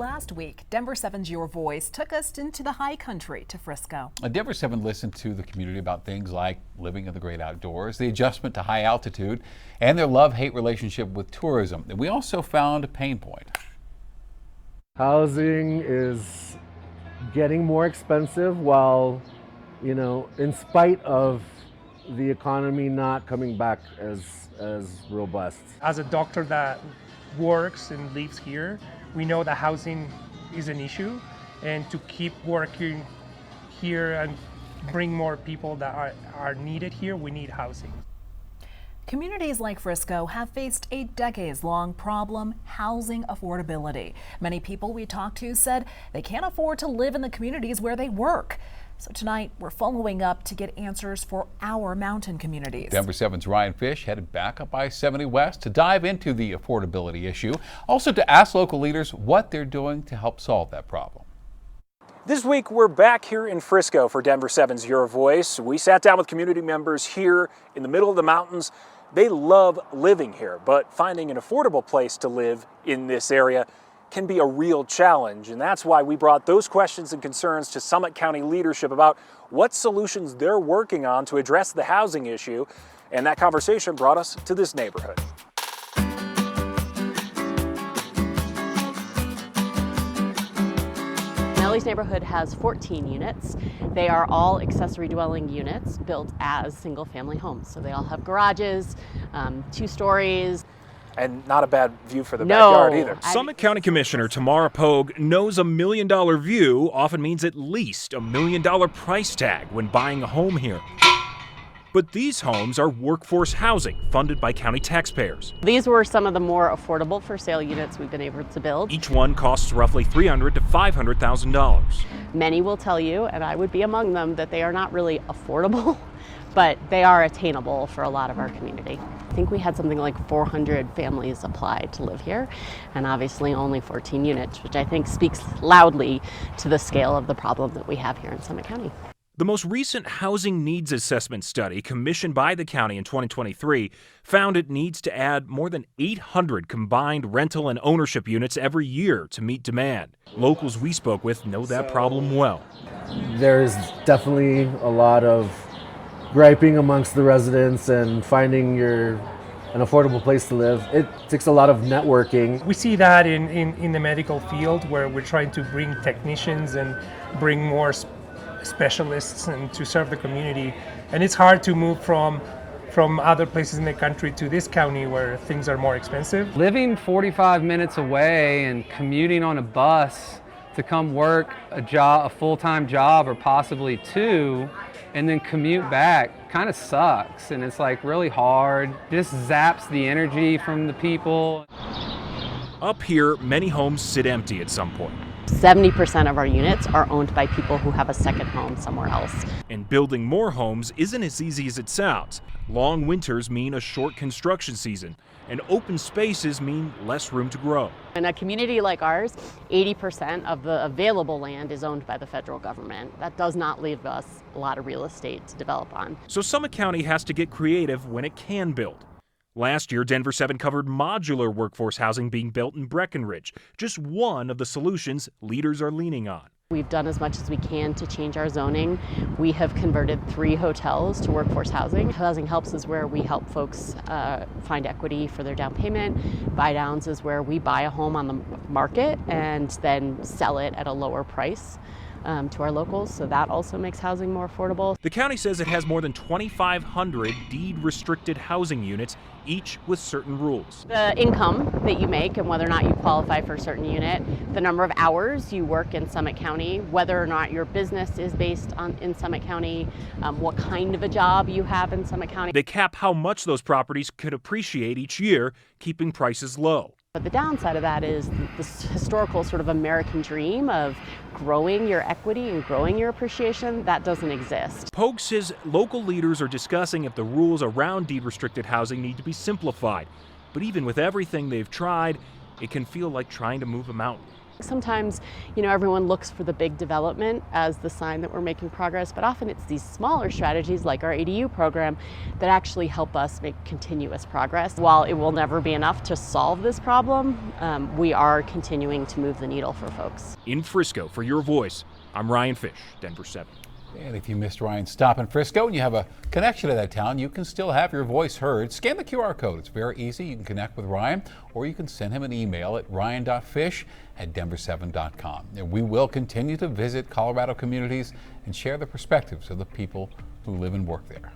Last week, Denver7's Your Voice took us into the high country to Frisco. Denver7 listened to the community about things like living in the great outdoors, the adjustment to high altitude, and their love-hate relationship with tourism. And we also found a pain point. Housing is getting more expensive while, in spite of the economy not coming back as robust. As a doctor that works and lives here, we know that housing is an issue, and to keep working here and bring more people that are needed here, we need housing. Communities like Frisco have faced a decades-long problem, housing affordability. Many people we talked to said they can't afford to live in the communities where they work. So tonight, we're following up to get answers for our mountain communities. Denver7's Ryan Fish headed back up I-70 West to dive into the affordability issue, also to ask local leaders what they're doing to help solve that problem. This week, we're back here in Frisco for Denver7's Your Voice. We sat down with community members here in the middle of the mountains. They love living here, but finding an affordable place to live in this area can be a real challenge. And that's why we brought those questions and concerns to Summit County leadership about what solutions they're working on to address the housing issue. And that conversation brought us to this neighborhood. Ellie's neighborhood has 14 units. They are all accessory dwelling units built as single-family homes. So they all have garages, 2 stories. And not a bad view for the backyard either. Summit County Commissioner Tamara Pogue knows $1 million view often means at least $1 million price tag when buying a home here. But these homes are workforce housing funded by county taxpayers. These were some of the more affordable for sale units we've been able to build. Each one costs roughly $300,000 to $500,000. Many will tell you, and I would be among them, that they are not really affordable, but they are attainable for a lot of our community. I think we had something like 400 families apply to live here, and obviously only 14 units, which I think speaks loudly to the scale of the problem that we have here in Summit County. The most recent housing needs assessment study commissioned by the county in 2023 found it needs to add more than 800 combined rental and ownership units every year to meet demand. Locals we spoke with know that problem well. There's definitely a lot of griping amongst the residents and finding an affordable place to live. It takes a lot of networking. We see that in the medical field, where we're trying to bring technicians and bring more specialists and to serve the community. And it's hard to move from other places in the country to this county where things are more expensive. Living 45 minutes away and commuting on a bus to come work a full-time job or possibly 2, and then commute back kind of sucks, and it's like really hard. It just zaps the energy from the people. Up here, many homes sit empty at some point. 70% of our units are owned by people who have a second home somewhere else. And building more homes isn't as easy as it sounds. Long winters mean a short construction season, and open spaces mean less room to grow. In a community like ours, 80% of the available land is owned by the federal government. That does not leave us a lot of real estate to develop on. So Summit County has to get creative when it can build. Last year, Denver7 covered modular workforce housing being built in Breckenridge, just one of the solutions leaders are leaning on. We've done as much as we can to change our zoning. We have converted 3 hotels to workforce housing. Housing Helps is where we help folks find equity for their down payment. Buy downs is where we buy a home on the market and then sell it at a lower price to our locals, so that also makes housing more affordable. The county says it has more than 2,500 deed-restricted housing units, each with certain rules. The income that you make and whether or not you qualify for a certain unit, the number of hours you work in Summit County, whether or not your business is based in Summit County, what kind of a job you have in Summit County. They cap how much those properties could appreciate each year, keeping prices low. But the downside of that is this historical sort of American dream of growing your equity and growing your appreciation, that doesn't exist. Pogue says local leaders are discussing if the rules around deed-restricted housing need to be simplified. But even with everything they've tried, it can feel like trying to move a mountain. Sometimes, everyone looks for the big development as the sign that we're making progress, but often it's these smaller strategies like our ADU program that actually help us make continuous progress. While it will never be enough to solve this problem, we are continuing to move the needle for folks. In Frisco, for Your Voice, I'm Ryan Fish, Denver7. And if you missed Ryan's stop in Frisco and you have a connection to that town, you can still have your voice heard. Scan the QR code. It's very easy. You can connect with Ryan, or you can send him an email at ryan.fish@denver7.com. And we will continue to visit Colorado communities and share the perspectives of the people who live and work there.